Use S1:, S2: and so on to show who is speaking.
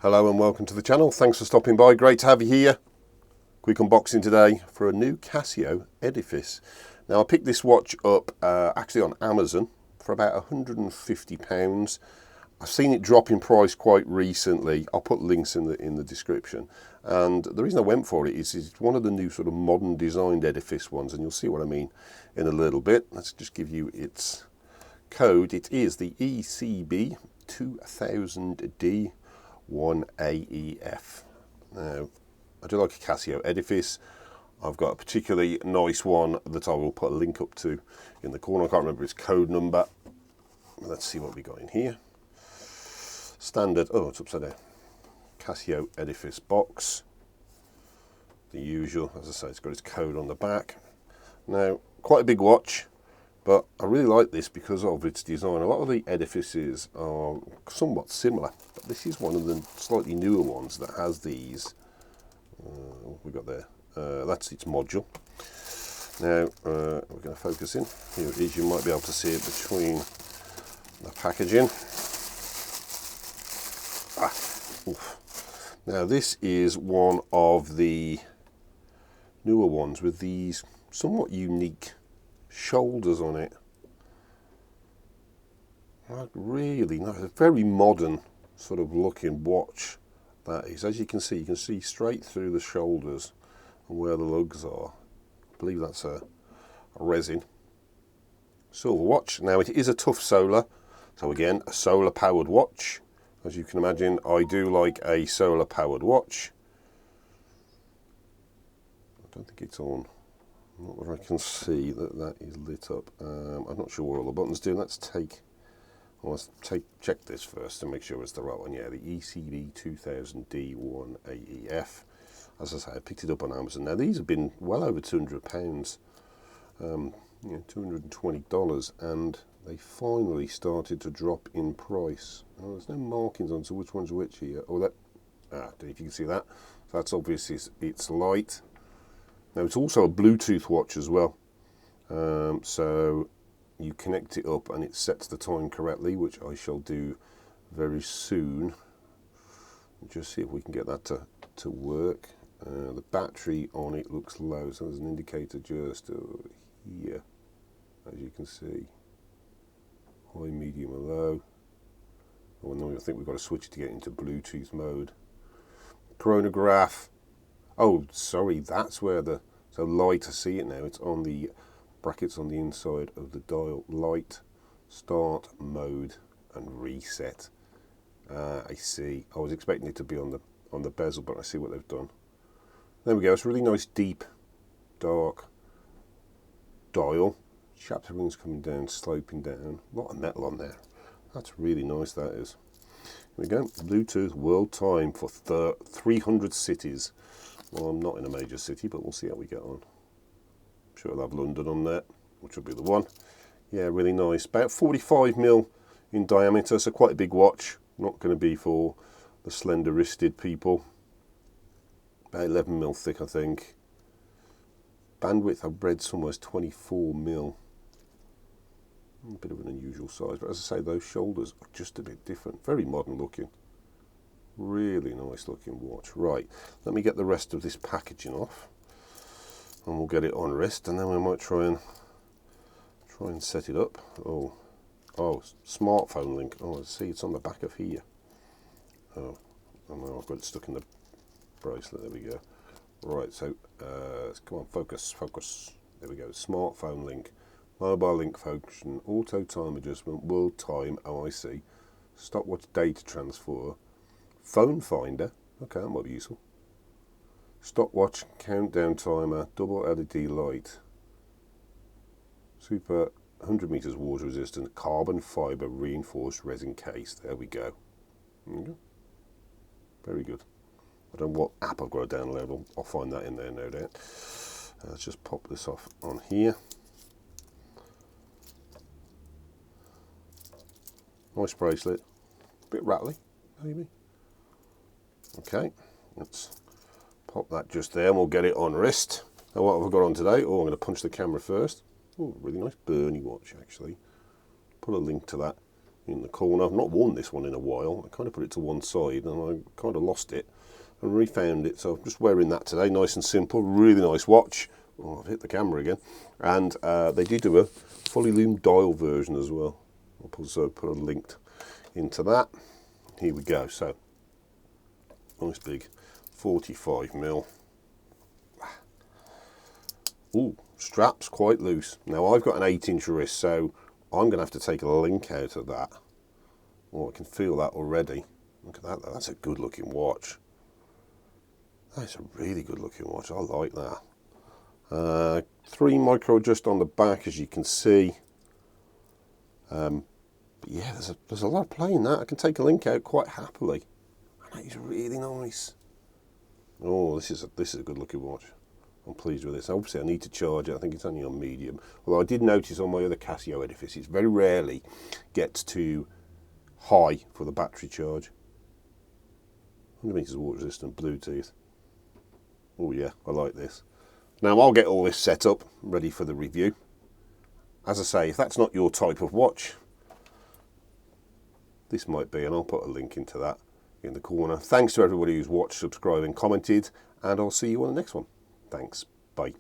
S1: Hello and welcome to the channel. Thanks for stopping by. Great to have you here. Quick unboxing today for a new Casio Edifice. Now I picked this watch up actually on Amazon for about £150. I've seen it drop in price quite recently. I'll put links in the description. And the reason I went for it is it's one of the new sort of modern designed Edifice ones, and you'll see what I mean in a little bit. Let's just give you its code. It is the ECB-2000D-1AEF. Now, I do like a Casio Edifice. I've got a particularly nice one that I will put a link up to in the corner. I can't remember its code number. Let's see what we got in here. Standard, oh, it's upside down. Casio Edifice box. The usual, as I say, it's got its code on the back. Now, quite a big watch, but I really like this because of its design. A lot of the Edifices are somewhat similar, but this is one of the slightly newer ones that has these. What we got there? That's its module. Now, we're going to focus in. Here it is. You might be able to see it between the packaging. Now, this is one of the newer ones with these somewhat unique shoulders on it. Like really nice, a very modern sort of looking watch that is. As you can see straight through the shoulders and where the lugs are. I believe that's a resin silver watch. Now it is a tough solar, so again a solar powered watch. As you can imagine, I do like a solar powered watch. I don't think it's on. Not where I can see that is lit up. I'm not sure what all the buttons do. Let's check this first to make sure it's the right one. Yeah, the ECB-2000D-1AEF. As I say, I picked it up on Amazon. Now these have been well over £200, $220, and they finally started to drop in price. Oh, there's no markings on, so which one's which here? Oh, that. I don't know if you can see that. So that's obviously it's light. Now it's also a Bluetooth watch as well, so you connect it up and it sets the time correctly, which I shall do very soon. Just see if we can get that to work. The battery on it looks low, so there's an indicator just here, as you can see. High, medium, or low. Oh, and then I think we've got to switch it to get into Bluetooth mode. Chronograph. Oh, sorry, that's where so light, I see it now, it's on the brackets on the inside of the dial. Light, start, mode, and reset. I see. I was expecting it to be on the bezel, but I see what they've done. There we go, it's a really nice, deep, dark dial. Chapter rings coming down, sloping down. A lot of metal on there. That's really nice, that is. Here we go, Bluetooth world time for 300 cities. Well, I'm not in a major city, but we'll see how we get on. I'm sure I'll have London on there, which will be the one. Yeah, really nice. About 45mm in diameter, so quite a big watch. Not going to be for the slender-wristed people. About 11mm thick, I think. Bandwidth, I've read somewhere is 24mm. A bit of an unusual size, but as I say, those shoulders are just a bit different. Very modern looking. Really nice looking watch. Right, let me get the rest of this packaging off and we'll get it on wrist, and then we might try and set it up. Oh, smartphone link. Oh, I see, it's on the back of here. Oh, no, I've got it stuck in the bracelet. There we go. Right, so come on, focus. There we go. Smartphone link, mobile link function, auto time adjustment, world time, OIC, stopwatch data transfer, phone finder, okay, that might be useful. Stopwatch, countdown timer, double LED light, super 100 meters water resistant, carbon fiber reinforced resin case. There we go. Very good. I don't know what app I've got to download. I'll find that in there, no doubt. Let's just pop this off on here. Nice bracelet. A bit rattly, maybe. Okay, let's pop that just there and we'll get it on wrist. Now what have I got on today? Oh, I'm going to punch the camera first. Oh, really nice Bernie watch actually. Put a link to that in the corner. I've not worn this one in a while. I kind of put it to one side and I kind of lost it and refound it. So I'm just wearing that today, nice and simple, really nice watch. Oh, I've hit the camera again. And they do a fully loomed dial version as well. I'll also put a link into that. Here we go. So nice big 45mm. Ooh, strap's quite loose. Now I've got an 8-inch wrist, so I'm going to have to take a link out of that. Oh, I can feel that already. Look at that, that's a good looking watch. That's a really good looking watch, I like that. 3 micro adjust on the back, as you can see. But yeah, there's a lot of play in that. I can take a link out quite happily. And that is really nice. Oh, this is a good looking watch. I'm pleased with this. Obviously I need to charge it. I think it's only on medium. Although I did notice on my other Casio Edifice, it very rarely gets too high for the battery charge. 100 meters water resistant, Bluetooth. Oh yeah, I like this. Now I'll get all this set up, ready for the review. As I say, if that's not your type of watch, this might be, and I'll put a link into that in the corner. Thanks to everybody who's watched, subscribed and commented, and I'll see you on the next one. Thanks. Bye.